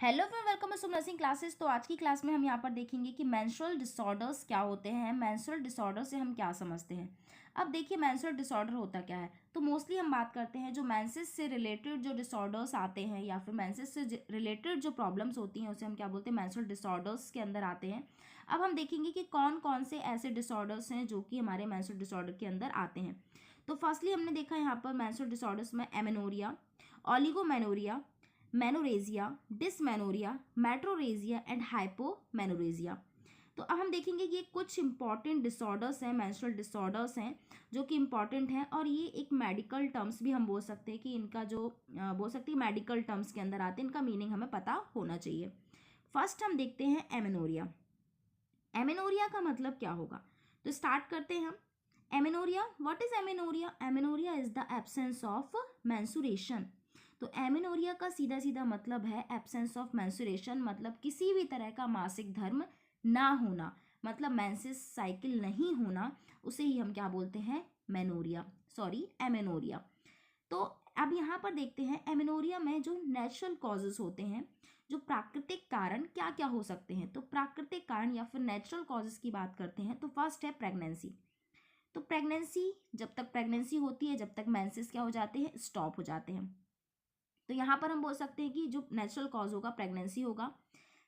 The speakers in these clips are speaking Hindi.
Hello friend, welcome to nursing classes. तो आज की क्लास में हम यहाँ पर देखेंगे कि मेंस्ट्रुअल डिसऑर्डर्स क्या होते हैं, मेंस्ट्रुअल डिसऑर्डर से हम क्या समझते हैं। अब देखिए मेंस्ट्रुअल डिसऑर्डर होता क्या है। तो मोस्टली हम बात करते हैं जो मेंसेस से रिलेटेड जो डिसऑर्डर्स आते हैं या फिर मेंसेस से रिलेटेड जो प्रॉब्लम्स होती हैं उसे हम क्या बोलते हैं, मेंस्ट्रुअल डिसऑर्डर्स के अंदर आते हैं। अब हम देखेंगे कि कौन कौन से ऐसे डिसऑर्डर्स हैं जो कि हमारे मेंस्ट्रुअल डिसऑर्डर के अंदर आते हैं। तो फर्स्टली हमने देखा यहाँ पर मेंस्ट्रुअल डिसऑर्डर्स में amenorrhoea, oligomenorrhoea, menorrhagia, dysmenorrhoea, metrorrhagia and hypomenorrhagia. तो अब हम देखेंगे कि ये कुछ इंपॉर्टेंट डिसऑर्डर्स हैं, मेंस्ट्रुअल डिसऑर्डर्स हैं जो कि इंपॉर्टेंट हैं और ये एक मेडिकल टर्म्स भी हम बोल सकते हैं कि इनका जो बोल सकते हैं मेडिकल टर्म्स के अंदर आते हैं, इनका मीनिंग हमें पता होना चाहिए। फर्स्ट हम देखते हैं एमेनोरिया। एमेनोरिया का मतलब क्या होगा, तो स्टार्ट करते हैं हम। Amenorrhoea, what is amenorrhoea? Amenorrhoea is the absence of menstruation. तो एमेनोरिया का सीधा सीधा मतलब है एब्सेंस ऑफ मेंसुरेशन, मतलब किसी भी तरह का मासिक धर्म ना होना, मतलब मेंसेस साइकिल नहीं होना, उसे ही हम क्या बोलते हैं, मेनोरिया, सॉरी एमेनोरिया। तो अब यहाँ पर देखते हैं एमेनोरिया में जो नेचुरल कॉजेज होते हैं, जो प्राकृतिक कारण क्या क्या हो सकते हैं। तो प्राकृतिक कारण या फिर नेचुरल कॉजेज की बात करते हैं तो फर्स्ट है प्रेगनेंसी। तो प्रेगनेंसी, जब तक प्रेगनेंसी होती है जब तक मेंसेस क्या हो जाते हैं, स्टॉप हो जाते हैं। तो यहाँ पर हम बोल सकते हैं कि जो नेचुरल कॉज होगा प्रेगनेंसी होगा।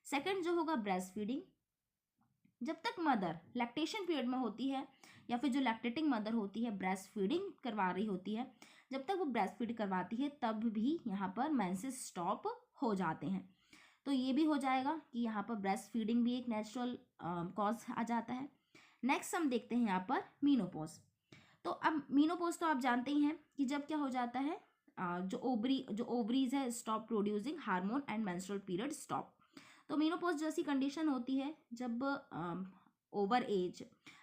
सेकंड जो होगा ब्रेस्ट फीडिंग, जब तक मदर लैक्टेशन पीरियड में होती है या फिर जो लैक्टेटिंग मदर होती है ब्रेस्ट फीडिंग करवा रही होती है, जब तक वो ब्रेस्ट फीड करवाती है तब भी यहाँ पर मेंसेस स्टॉप हो जाते हैं। तो ये भी हो जाएगा कि यहाँ पर ब्रेस्ट फीडिंग भी एक नेचुरल कॉज आ जाता है। नेक्स्ट हम देखते हैं यहाँ पर मीनोपॉज। तो अब मीनोपॉज तो आप जानते ही हैं कि जब क्या हो जाता है, जो ओवरीज है stop producing hormone and menstrual period stop. तो मीनोपॉज जैसी कंडीशन होती है जब over age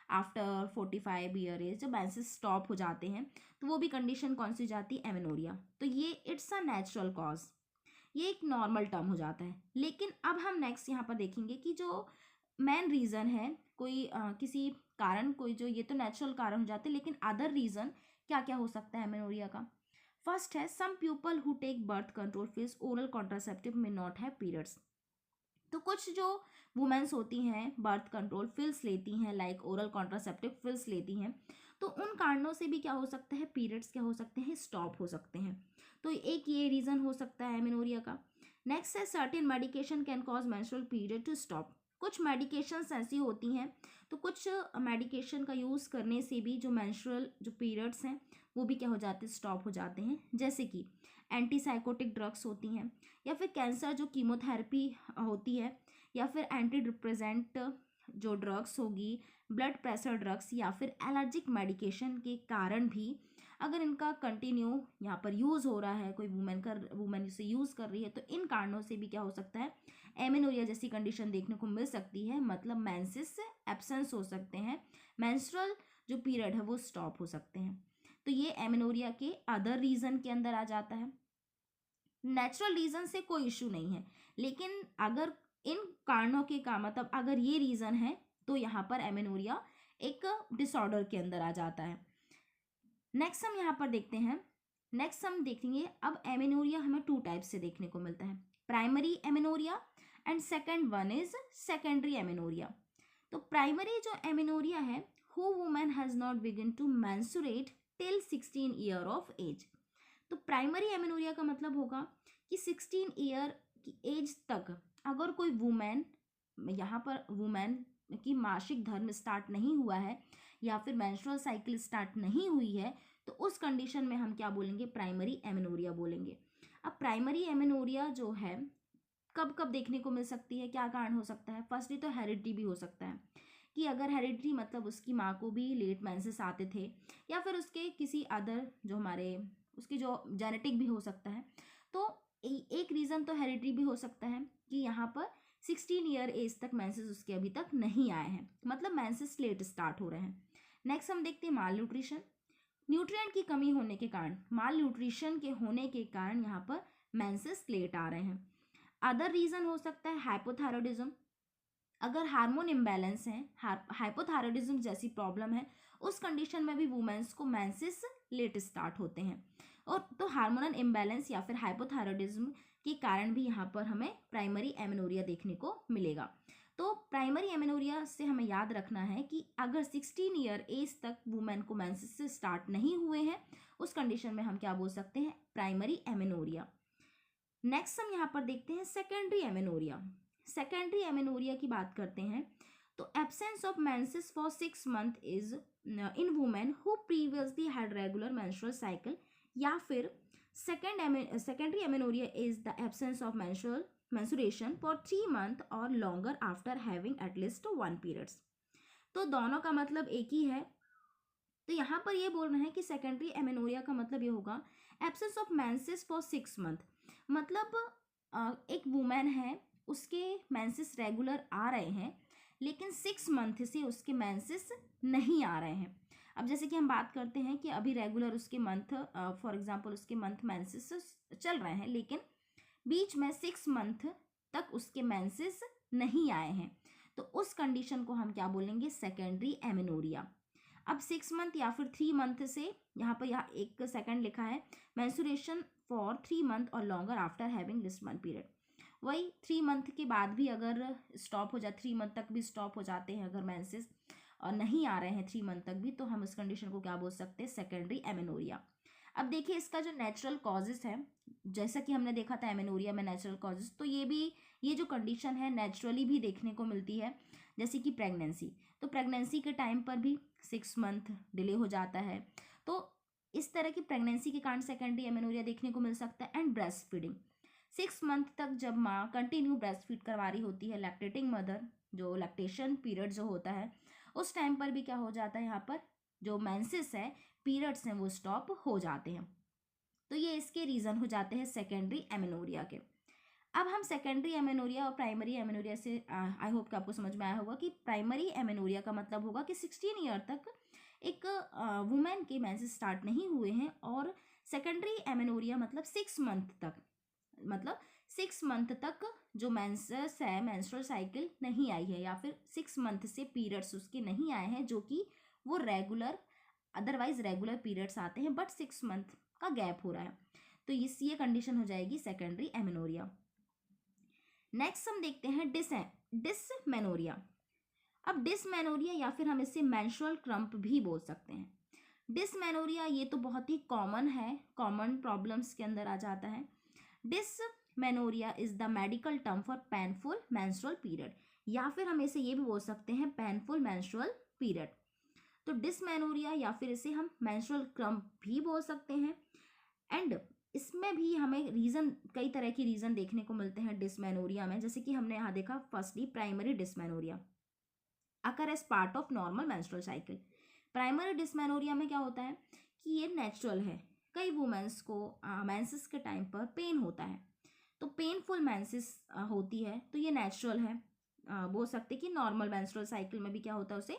after 45 year age जब मेंसेस स्टॉप हो जाते हैं, तो वो भी कंडीशन कौन सी हो जाती है, एमेनोरिया। तो ये इट्स अ नेचुरल कॉज, ये एक नॉर्मल टर्म हो जाता है। लेकिन अब हम नेक्स्ट यहाँ पर देखेंगे कि जो मेन रीज़न है, कोई किसी कारण, कोई जो ये तो नेचुरल कारण हो जाते हैं, लेकिन अदर रीज़न क्या क्या हो सकता है एमेनोरिया का। फर्स्ट है some people who take birth control pills oral contraceptive में नॉट हैव पीरियड्स। तो कुछ जो वुमेन्स होती हैं बर्थ कंट्रोल पिल्स लेती हैं, लाइक ओरल कॉन्ट्रासेप्टिव पिल्स लेती हैं, तो उन कारणों से भी क्या हो सकता है, पीरियड्स क्या हो सकते हैं, स्टॉप हो सकते हैं। तो एक ये रीज़न हो सकता है एमेनोरिया का। नेक्स्ट है certain medication can cause menstrual period to stop. कुछ मेडिकेशंस ऐसी होती हैं, तो कुछ मेडिकेशन का यूज़ करने से भी जो मेंस्ट्रुअल जो पीरियड्स हैं वो भी क्या हो जाते हैं, स्टॉप हो जाते हैं। जैसे कि एंटीसाइकोटिक ड्रग्स होती हैं, या फिर कैंसर जो कीमोथेरेपी होती है, या फिर एंटी डिप्रेसेंट जो ड्रग्स होगी, ब्लड प्रेशर ड्रग्स, या फिर एलर्जिक मेडिकेशन के कारण भी अगर इनका कंटिन्यू यहाँ पर यूज़ हो रहा है, कोई वुमेन इसे यूज़ कर रही है, तो इन कारणों से भी क्या हो सकता है, एमेनोरिया जैसी कंडीशन देखने को मिल सकती है, मतलब मेंसेस से एब्सेंस हो सकते हैं, मेंस्ट्रुअल जो पीरियड है वो स्टॉप हो सकते हैं। तो ये एमेनोरिया के अदर रीज़न के अंदर आ जाता है। नेचुरल रीज़न से कोई इशू नहीं है, लेकिन अगर इन कारणों के का मतलब अगर ये रीज़न है तो यहाँ पर एमेनोरिया एक डिसऑर्डर के अंदर आ जाता है। नेक्स्ट हम यहाँ पर देखते हैं, नेक्स्ट हम देखेंगे अब एमेनोरिया हमें टू टाइप से देखने को मिलता है, primary amenorrhoea and second one is secondary amenorrhoea. तो प्राइमरी जो एमेनोरिया है, who women has not begin to menstruate till 16 year of age. तो प्राइमरी एमेनोरिया का मतलब होगा कि 16 ईयर की एज तक अगर कोई वुमेन, यहाँ पर वुमेन की मासिक धर्म स्टार्ट नहीं हुआ है या फिर मेंस्ट्रुअल साइकिल स्टार्ट नहीं हुई है, तो उस कंडीशन में हम क्या बोलेंगे, प्राइमरी एमेनोरिया बोलेंगे। अब प्राइमरी एमेनोरिया जो है कब कब देखने को मिल सकती है, क्या कारण हो सकता है। फर्स्टली तो हेरिडिटी भी हो सकता है, कि अगर हेरिडिटी मतलब उसकी माँ को भी लेट मेंसेस आते थे, या फिर उसके किसी अदर जो हमारे उसकी जो जेनेटिक भी हो सकता है। तो एक रीज़न तो हेरिडिटी भी हो सकता है कि यहाँ पर 16 ईयर एज तक मेंसेस उसके अभी तक नहीं आए हैं, मतलब मेंसेस लेट स्टार्ट हो रहे हैं। नेक्स्ट हम देखते हैं माल न्यूट्रिशन। न्यूट्रिएंट की कमी होने के कारण, माल न्यूट्रिशन के होने के कारण यहाँ पर मेंसेस लेट आ रहे हैं। अदर रीज़न हो सकता है हाइपोथायरॉयडिज्म, अगर हार्मोन इम्बैलेंस है, हाइपोथायरॉयडिज्म जैसी प्रॉब्लम है, उस कंडीशन में भी वुमेन्स को मेंसेस लेट स्टार्ट होते हैं। और तो हार्मोनल इम्बैलेंस या फिर हाइपोथायरॉयडिज्म के कारण भी यहाँ पर हमें प्राइमरी एमेनोरिया देखने को मिलेगा। तो प्राइमरी एमेनोरिया से हमें याद रखना है कि अगर 16 ईयर एज तक वुमेन को मेंसेस स्टार्ट नहीं हुए हैं, उस कंडीशन में हम क्या बोल सकते हैं, प्राइमरी एमेनोरिया। नेक्स्ट हम यहाँ पर देखते हैं सेकेंडरी एमेनोरिया। सेकेंडरी एमेनोरिया की बात करते हैं तो absence of menses for 6 month is in women who previously had regular menstrual cycle, या फिर secondary amenorrhoea is the absence of menstruation for 3 month or longer after having at least 1 periods। तो दोनों का मतलब एक ही है। तो यहाँ पर ये बोल रहे हैं कि सेकेंडरी एमेनोरिया का मतलब ये होगा absence of menses for 6 month, मतलब एक वुमेन है, उसके मेंसेस रेगुलर आ रहे हैं लेकिन 6 मंथ से उसके मेंसेस नहीं आ रहे हैं। अब जैसे कि हम बात करते हैं कि अभी रेगुलर उसके मंथ, फॉर एग्जांपल उसके मंथ मेंसेस चल रहे हैं, लेकिन बीच में 6 मंथ तक उसके मेंसेस नहीं आए हैं, तो उस कंडीशन को हम क्या बोलेंगे, सेकेंडरी एमेनोरिया। अब 6 मंथ या फिर 3 मंथ से, यहाँ एक सेकंड लिखा है, मेंस्ट्रुएशन फॉर 3 मंथ और longer after having this 1 period, वही 3 मंथ के बाद भी अगर स्टॉप हो जाए, 3 मंथ तक भी स्टॉप हो जाते हैं अगर मेंसेस और नहीं आ रहे हैं 3 मंथ तक भी, तो हम इस कंडीशन को क्या बोल सकते हैं, सेकेंडरी एमेनोरिया। अब देखिए इसका जो नेचुरल कॉजेस है, जैसा कि हमने देखा था एमेनोरिया में नेचुरल कॉजेस, तो ये जो कंडीशन है नेचुरली भी देखने को मिलती है, जैसे कि प्रेगनेंसी। तो प्रेगनेंसी के टाइम पर भी 6 मंथ डिले हो जाता है, तो इस तरह की प्रेगनेंसी के कारण सेकेंडरी एमेनोरिया देखने को मिल सकता है। एंड ब्रेस्ट फीडिंग, 6 मंथ तक जब माँ कंटिन्यू ब्रेस्ट फीड करवा रही होती है, लैक्टेटिंग मदर, जो लैक्टेशन पीरियड जो होता है उस टाइम पर भी क्या हो जाता है, यहाँ पर जो मेंसेस है, पीरियड्स हैं, वो स्टॉप हो जाते हैं। तो ये इसके रीज़न हो जाते हैं सेकेंडरी एमेनोरिया के। अब हम सेकेंडरी एमेनोरिया और प्राइमरी एमेनोरिया से आई होप कि आपको समझ में आया होगा कि प्राइमरी एमेनोरिया का मतलब होगा कि 16 ईयर तक एक वुमेन के मेंसेस स्टार्ट नहीं हुए हैं, और सेकेंडरी एमेनोरिया मतलब 6 मंथ तक, मतलब 6 मंथ तक जो मेंसेस है, मेंस्ट्रुअल साइकिल नहीं आई है, या फिर 6 मंथ से पीरियड्स उसके नहीं आए हैं, जो कि वो रेगुलर, अदरवाइज रेगुलर पीरियड्स आते हैं बट 6 मंथ का गैप हो रहा है, तो ये कंडीशन हो जाएगी सेकेंडरी एमेनोरिया। नेक्स्ट हम देखते हैं डिसमेनोरिया। अब डिसमेनोरिया या फिर हम इसे मेंस्ट्रुअल क्रम्प भी बोल सकते हैं। डिसमेनोरिया ये तो बहुत ही कॉमन है, कॉमन प्रॉब्लम्स के अंदर आ जाता है। Dysmenorrhoea is the medical term for painful menstrual period, या फिर हम इसे ये भी बोल सकते हैं पेनफुल मेंस्ट्रुअल पीरियड। तो डिसमेनोरिया या फिर इसे हम मेंस्ट्रुअल क्रम्प भी बोल सकते हैं। एंड इसमें भी हमें रीज़न, कई तरह की रीज़न देखने को मिलते हैं डिसमेनोरिया में, जैसे कि हमने यहाँ देखा firstly primary dysmenorrhoea occur as part of normal menstrual cycle. Primary dysmenorrhoea में क्या होता है कि ये नेचुरल है, कई वुमेन्स को मेंसेस के टाइम पर पेन होता है, तो पेनफुल मेंसेस होती है, तो ये नेचुरल है। बोल सकते कि नॉर्मल मेंस्ट्रुअल साइकिल में भी क्या होता है, उसे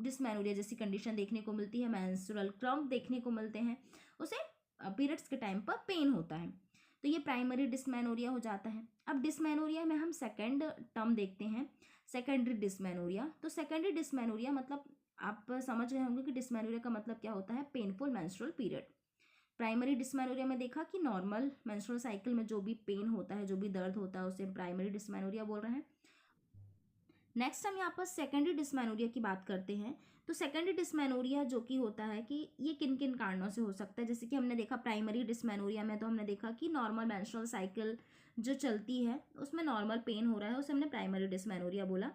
डिसमेनोरिया जैसी कंडीशन देखने को मिलती है, मेंस्ट्रुअल क्रम्प देखने को मिलते हैं, उसे पीरियड्स के टाइम पर पेन होता है, तो ये प्राइमरी डिसमेनोरिया हो जाता है। अब डिसमेनोरिया में हम सेकेंड टर्म देखते हैं, सेकेंडरी डिसमेनोरिया। तो सेकेंडरी डिसमेनोरिया मतलब आप समझ रहे होंगे कि डिसमेनोरिया का मतलब क्या होता है, painful menstrual period. Primary dysmenorrhoea में देखा कि नॉर्मल मेंस्ट्रुअल साइकिल में जो भी पेन होता है, जो भी दर्द होता है, उसे प्राइमरी डिसमेनोरिया बोल रहे हैं। नेक्स्ट हम यहाँ पर सेकेंडरी डिसमेनोरिया की बात करते हैं। तो सेकेंडरी डिसमेनोरिया जो कि होता है कि ये किन किन कारणों से हो सकता है, जैसे कि हमने देखा प्राइमरी डिसमेनोरिया में, तो हमने देखा कि नॉर्मल मेंस्ट्रुअल साइकिल जो चलती है उसमें नॉर्मल पेन हो रहा है, उसे हमने प्राइमरी डिसमेनोरिया बोला।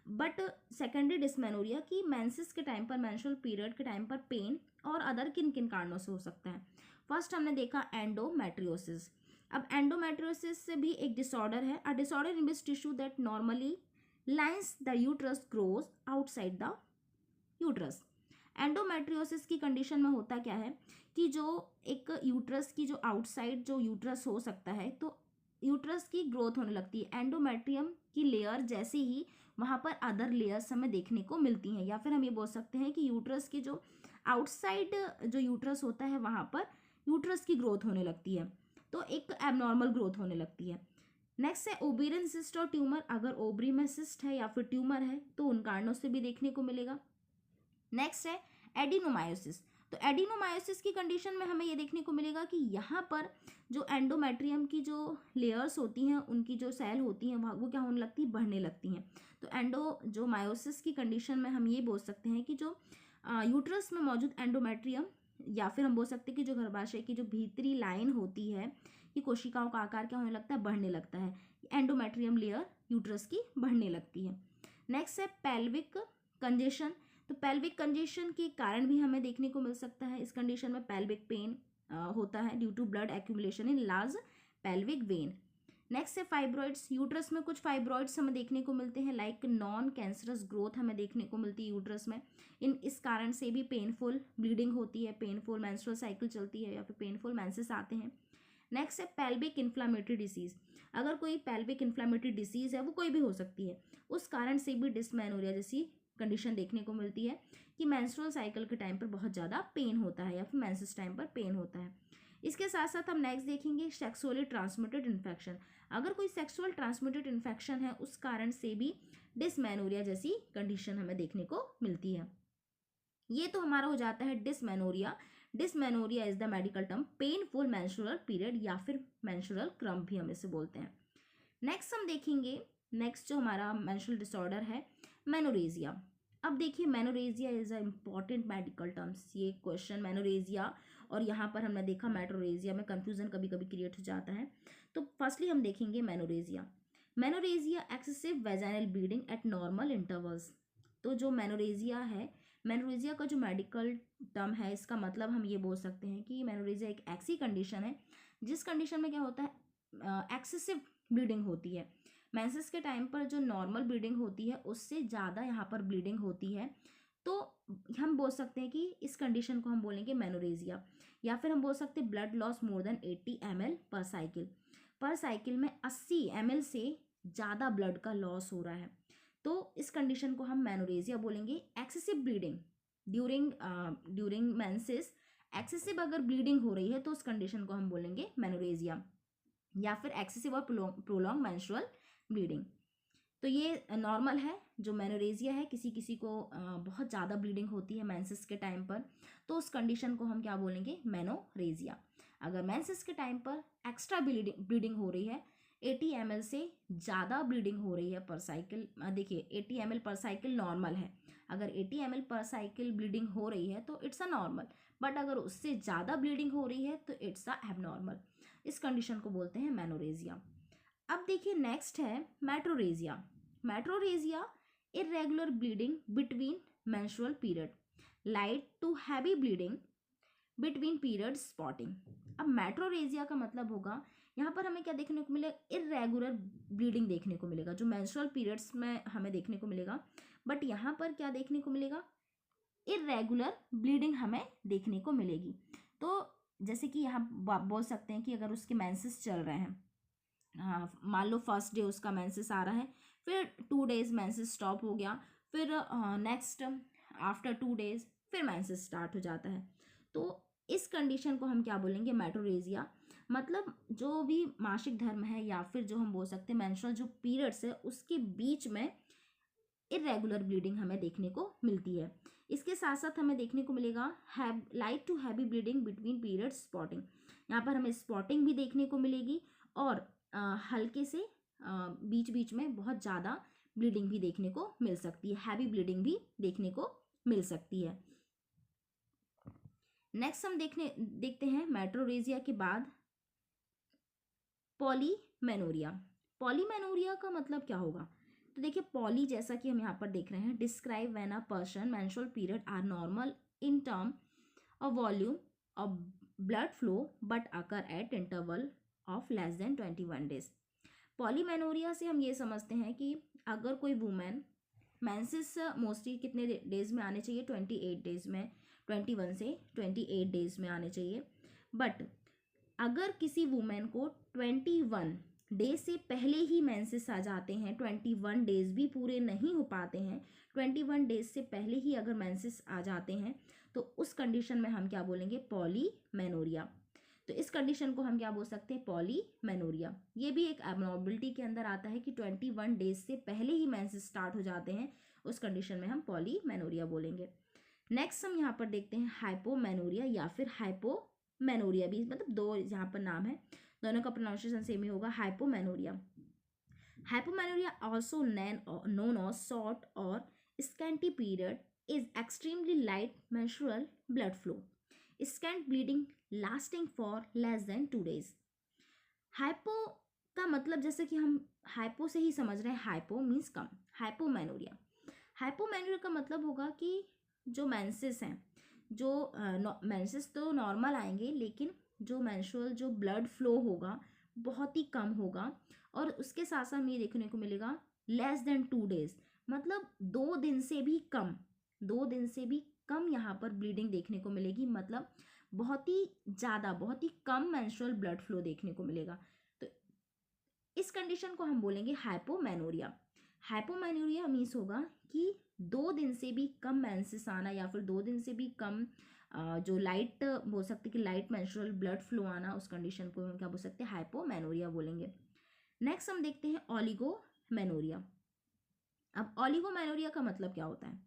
बट सेकेंडरी डिसमेनोरिया की मेंसेस के टाइम पर, मेंस्ट्रुअल पीरियड के टाइम पर पेन और अदर किन किन कारणों से हो सकता है। फर्स्ट हमने देखा एंडोमेट्रियोसिस। अब एंडोमेट्रियोसिस से भी एक डिसऑर्डर है, a disorder in which tissue that normally lines the uterus grows outside the uterus. Endometriosis की कंडीशन में होता क्या है कि जो एक यूट्रस की जो आउटसाइड जो यूट्रस हो सकता है, तो यूट्रस की ग्रोथ होने लगती है, एंडोमेट्रियम की लेयर जैसे ही वहाँ पर अदर लेयर्स हमें देखने को मिलती हैं, या फिर हम ये बोल सकते हैं कि यूट्रस की जो आउटसाइड जो यूट्रस होता है वहाँ पर यूट्रस की ग्रोथ होने लगती है, तो एक एबनॉर्मल ग्रोथ होने लगती है। नेक्स्ट है ओवेरियन सिस्ट और ट्यूमर, अगर ओवरी में सिस्ट है या फिर ट्यूमर है तो उन कारणों से भी देखने को मिलेगा। नेक्स्ट है एडिनोमायोसिस। तो एडिनोमायोसिस की कंडीशन में हमें ये देखने को मिलेगा कि यहाँ पर जो एंडोमेट्रियम की जो लेयर्स होती हैं, उनकी जो सेल होती हैं वो क्या होने लगती है, बढ़ने लगती हैं। तो जो मायोसिस की कंडीशन में हम ये बोल सकते हैं कि जो यूट्रस में मौजूद एंडोमेट्रियम, या फिर हम बोल सकते हैं कि जो गर्भाशय की जो भीतरी लाइन होती है, कि कोशिकाओं का आकार क्या होने लगता है, बढ़ने लगता है। एंडोमेट्रियम लेयर यूट्रस की बढ़ने लगती है। नेक्स्ट है पेल्विक कंजेशन। तो पेल्विक कंजेशन के कारण भी हमें देखने को मिल सकता है। इस कंडीशन में पेल्विक पेन होता है due to blood accumulation in large pelvic vein. Next है फाइब्रॉइड्स। यूट्रस में कुछ फाइब्रॉइड्स हमें देखने को मिलते हैं, लाइक नॉन कैंसरस ग्रोथ हमें देखने को मिलती है यूट्रस में। इस कारण से भी पेनफुल ब्लीडिंग होती है, पेनफुल मेंस्ट्रुअल साइकिल चलती है, या फिर पेनफुल मेंसेस आते हैं। नेक्स्ट है पेल्विक इन्फ्लामेटरी डिसीज। अगर कोई पेल्विक इन्फ्लामेटरी डिसीज है, वो कोई भी हो सकती है, उस कारण से भी डिस्मेनोरिया जैसी कंडीशन देखने को मिलती है कि मेंस्ट्रुअल साइकिल के टाइम पर बहुत ज़्यादा पेन होता है, या फिर मेंसेस टाइम पर पेन होता है। इसके साथ साथ हम नेक्स्ट देखेंगे सेक्सुअली ट्रांसमिटेड इन्फेक्शन। अगर कोई सेक्सुअल ट्रांसमिटेड इन्फेक्शन है, उस कारण से भी डिस्मेनोरिया जैसी कंडीशन हमें देखने को मिलती है। ये तो हमारा हो जाता है dysmenorrhoea. Dysmenorrhoea is the medical term painful menstrual period, या फिर मेंस्ट्रुअल क्रम्प भी हम इसे बोलते हैं। नेक्स्ट हम देखेंगे, नेक्स्ट जो हमारा मेंस्ट्रुअल डिसऑर्डर है, मेनोरेजिया। अब देखिए menorrhagia is a important medical terms. ये क्वेश्चन मेनोरेजिया और यहाँ पर हमने देखा मेट्रोरेजिया में कंफ्यूजन कभी कभी क्रिएट हो जाता है। तो फर्स्टली हम देखेंगे menorrhagia. Menorrhagia excessive vaginal bleeding eight normal intervals. तो जो मेनोरेजिया है, मेनोरेजिया का जो मेडिकल टर्म है, इसका मतलब हम ये बोल सकते हैं कि मेनोरेजिया एक ऐसी कंडीशन है जिस कंडीशन में क्या होता है, एक्सेसिव ब्लीडिंग होती है। मेंसेस के टाइम पर जो नॉर्मल ब्लीडिंग होती है उससे ज़्यादा यहाँ पर ब्लीडिंग होती है, तो हम बोल सकते हैं कि इस कंडीशन को हम बोलेंगे मेनोरेजिया। या फिर हम बोल सकते हैं blood loss more than 80 ml पर साइकिल। पर साइकिल में 80 ml से ज़्यादा ब्लड का लॉस हो रहा है, तो इस कंडीशन को हम मेनोरेजिया बोलेंगे। Excessive bleeding during menses, excessive अगर ब्लीडिंग हो रही है तो उस कंडीशन को हम बोलेंगे मेनोरेजिया। या फिर एक्सेसिव और प्रोलॉन्ग मेंस्ट्रुअल ब्लीडिंग। तो ये नॉर्मल है। जो मेनोरेजिया है, किसी किसी को बहुत ज़्यादा ब्लीडिंग होती है मेंसेस के टाइम पर, तो उस कंडीशन को हम क्या बोलेंगे, मेनोरेजिया। अगर मेंसेस के टाइम पर एक्स्ट्रा ब्लीडिंग हो रही है, 80 ml से ज़्यादा ब्लीडिंग हो रही है पर साइकिल, देखिए 80 ml पर साइकिल नॉर्मल है। अगर 80 ml पर साइकिल ब्लीडिंग हो रही है तो इट्स अ नॉर्मल, बट अगर उससे ज़्यादा ब्लीडिंग हो रही है तो इट्स अ एबनॉर्मल। इस कंडीशन को बोलते हैं मेनोरेजिया। अब देखिए नेक्स्ट है metrorrhagia. Metrorrhagia irregular bleeding between menstrual period, light to heavy bleeding between period spotting. अब मेट्रोरेजिया का मतलब होगा, यहाँ पर हमें क्या देखने को मिलेगा, इरेगुलर ब्लीडिंग देखने को मिलेगा, जो मेंस्ट्रुअल पीरियड्स में हमें देखने को मिलेगा। बट यहाँ पर क्या देखने को मिलेगा, इरेगुलर ब्लीडिंग हमें देखने को मिलेगी। तो जैसे कि यहाँ बोल सकते हैं कि अगर उसके मेंसेस चल रहे हैं, मान लो फर्स्ट डे उसका मेंसेस आ रहा है, फिर 2 days मेंसेस स्टॉप हो गया, फिर नेक्स्ट आफ्टर 2 days फिर मेंसेस स्टार्ट हो जाता है, तो इस कंडीशन को हम क्या बोलेंगे, मेट्रोरेजिया। मतलब जो भी मासिक धर्म है, या फिर जो हम बोल सकते हैं मेंस्ट्रुअल जो पीरियड्स है, उसके बीच में इरेगुलर ब्लीडिंग हमें देखने को मिलती है। इसके साथ साथ हमें देखने को मिलेगा light to heavy bleeding between period spotting. यहाँ पर हमें स्पॉटिंग भी देखने को मिलेगी, और हल्के से बीच बीच में बहुत ज़्यादा ब्लीडिंग भी देखने को मिल सकती है, हैवी ब्लीडिंग भी देखने को मिल सकती है। नेक्स्ट हम देखते हैं मेट्रोरेजिया के बाद पॉलीमेनोरिया। पॉलीमेनोरिया का मतलब क्या होगा, तो देखिए पॉली, जैसा कि हम यहाँ पर देख रहे हैं, describe when a person menstrual period are normal in term of volume of blood flow but occur at interval of less than 21 days। Polymenorrhoea से हम ये समझते हैं कि अगर कोई वुमेन, मेंसेस मोस्टली कितने डेज में आने चाहिए, 28 days में, 21 से 28 days में आने चाहिए। बट अगर किसी वुमेन को 21 डे से पहले ही मेंसेस आ जाते हैं, 21 days भी पूरे नहीं हो पाते हैं, 21 days से पहले ही अगर मेंसेस आ जाते हैं, तो उस कंडीशन में हम क्या बोलेंगे, पॉलीमेनोरिया। तो इस कंडीशन को हम क्या बोल सकते हैं, पॉलीमेनोरिया। ये भी एक एबनॉर्मलिटी के अंदर आता है कि 21 days से पहले ही मेंसेस स्टार्ट हो जाते हैं, उस कंडीशन में हम पॉलीमेनोरिया बोलेंगे। नेक्स्ट हम यहाँ पर देखते हैं हाइपोमेनोरिया या फिर हाइपोमेनोरिया भी, मतलब दो यहाँ पर नाम है, दोनों का प्रोनाउंसिएशन सेम ही होगा, hypomenorrhoea. Hypomenorrhoea also known as short or scanty period is extremely light menstrual blood flow, scant bleeding lasting for less than 2 days। Hypo का मतलब जैसे कि हम हाइपो से ही समझ रहे हैं, हाइपो मीन्स कम, हाइपोमेनोरिया। हाइपोमेनोरिया का मतलब होगा कि जो मेंसेस हैं, जो मेंसेस तो नॉर्मल आएंगे, लेकिन जो मेंस्ट्रुअल जो ब्लड फ्लो होगा बहुत ही कम होगा, और उसके साथ साथ ये देखने को मिलेगा लेस देन 2 डेज, मतलब 2 दिन से भी कम, 2 दिन से भी कम यहाँ पर ब्लीडिंग देखने को मिलेगी, मतलब बहुत ही ज़्यादा, बहुत ही कम मेंस्ट्रुअल ब्लड फ्लो देखने को मिलेगा। तो इस कंडीशन को हम बोलेंगे हाइपोमेनोरिया। हाइपोमेनोरिया मीन्स होगा कि 2 दिन से भी कम मेंसेस आना, या फिर 2 दिन से भी कम जो लाइट बोल सकते हैं कि लाइट मेंस्ट्रुअल ब्लड फ्लो आना, उस कंडीशन को हम क्या बोल सकते हैं, हाइपोमेनोरिया बोलेंगे। नेक्स्ट हम देखते हैं ओलिगोमेनोरिया। अब ओलिगोमेनोरिया का मतलब क्या होता है?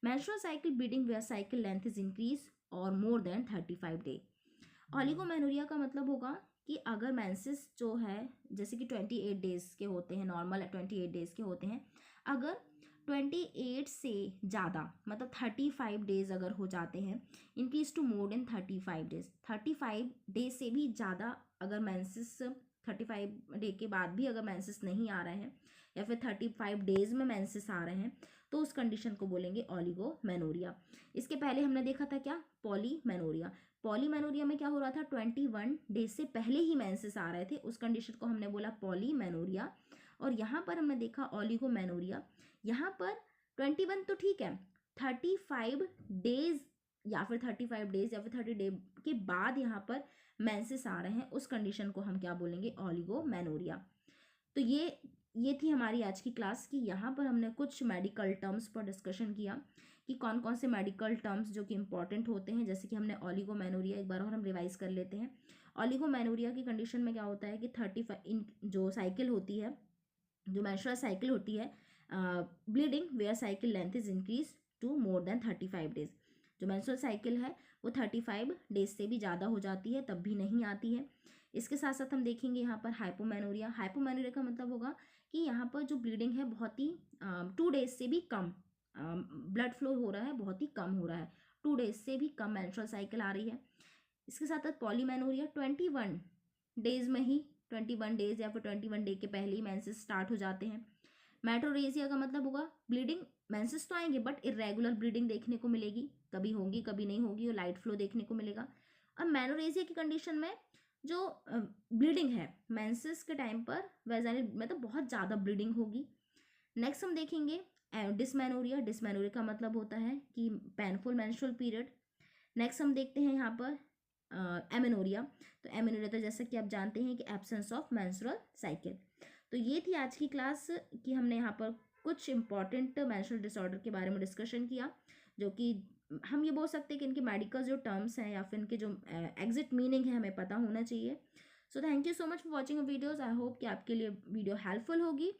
Menstrual cycle bleeding where cycle length is increase और मोर देन 35 डे। ओलिगोमेनोरिया का मतलब होगा कि अगर मेंसेस जो है जैसे कि 28 डेज के होते हैं, नॉर्मल 28 डेज के होते हैं, अगर 28 से ज़्यादा मतलब 35 डेज अगर हो जाते हैं, increase to more than 35 days, 35 days से भी ज़्यादा अगर मेंसेस 35 डे के बाद भी अगर मेंसेस नहीं आ रहे हैं, या फिर 35 डेज में मेंसेस आ रहे हैं, तो उस कंडीशन को बोलेंगे ओलिगोमेनोरिया। इसके पहले हमने देखा था क्या, पॉलीमेनोरिया। पॉलीमेनोरिया में क्या हो रहा था, 21 डेज से पहले ही मेंसेस आ रहे थे, उस कंडीशन को हमने बोला पॉलीमेनोरिया। और यहाँ पर हमने देखा ओलिगोमेनोरिया, यहाँ पर 21 तो ठीक है, 35 डेज या फिर 35 डेज या फिर 30 डे के बाद यहाँ पर मेंसेस आ रहे हैं, उस कंडीशन को हम क्या बोलेंगे, ओलिगोमेनोरिया। तो ये थी हमारी आज की क्लास की। यहाँ पर हमने कुछ मेडिकल टर्म्स पर डिस्कशन किया कि कौन कौन से मेडिकल टर्म्स जो कि इंपॉर्टेंट होते हैं, जैसे कि हमने ओलिगोमेनोरिया एक बार और हम रिवाइज कर लेते हैं। ओलिगोमेनोरिया की कंडीशन में क्या होता है कि 35 जो साइकिल होती है, जो मेंस्ट्रुअल साइकिल होती है, bleeding where cycle length is increase to more than 35 days. जो मेंस्ट्रुअल साइकिल है वो 35 डेज से भी ज़्यादा हो जाती है तब भी नहीं आती है। इसके साथ साथ हम देखेंगे यहाँ पर हाइपोमेनोरिया। हाइपोमेनोरिया का मतलब होगा कि यहाँ पर जो ब्लीडिंग है बहुत ही 2 डेज से भी कम ब्लड फ्लो हो रहा है, बहुत ही कम हो रहा है, 2 डेज से भी कम मेंस्ट्रुअल साइकिल आ रही है। इसके साथ साथ पॉलीमेनोरिया, 21 डेज में ही, 21 डेज या फिर 21 डे के पहले ही मेंसेस स्टार्ट हो जाते हैं। मेट्रोरेजिया का मतलब होगा ब्लीडिंग, मेंसेस तो आएंगे बट इरेगुलर ब्लीडिंग देखने को मिलेगी, कभी होगी कभी नहीं होगी, और लाइट फ्लो देखने को मिलेगा। और मेनोरेजिया की कंडीशन में जो ब्लीडिंग है मेंसेस के टाइम पर वेजाइनल मतलब बहुत ज़्यादा ब्लीडिंग होगी। नेक्स्ट हम देखेंगे डिस्मेनोरिया। डिस्मेनोरिया का मतलब होता है कि पेनफुल मेंस्ट्रुअल पीरियड। नेक्स्ट हम देखते हैं यहाँ पर एमेनोरिया। तो एमेनोरिया तो जैसा कि आप जानते हैं कि एब्सेंस ऑफ मेंस्ट्रुअल साइकिल। तो ये थी आज की क्लास कि हमने यहाँ पर कुछ इंपॉर्टेंट मेंस्ट्रुअल डिसऑर्डर के बारे में डिस्कशन किया, जो कि हम ये बोल सकते हैं कि इनके मेडिकल जो टर्म्स हैं या फिर इनके जो एग्जैक्ट मीनिंग है हमें पता होना चाहिए। So thank you so much for watching videos. I hope कि आपके लिए वीडियो हेल्पफुल होगी।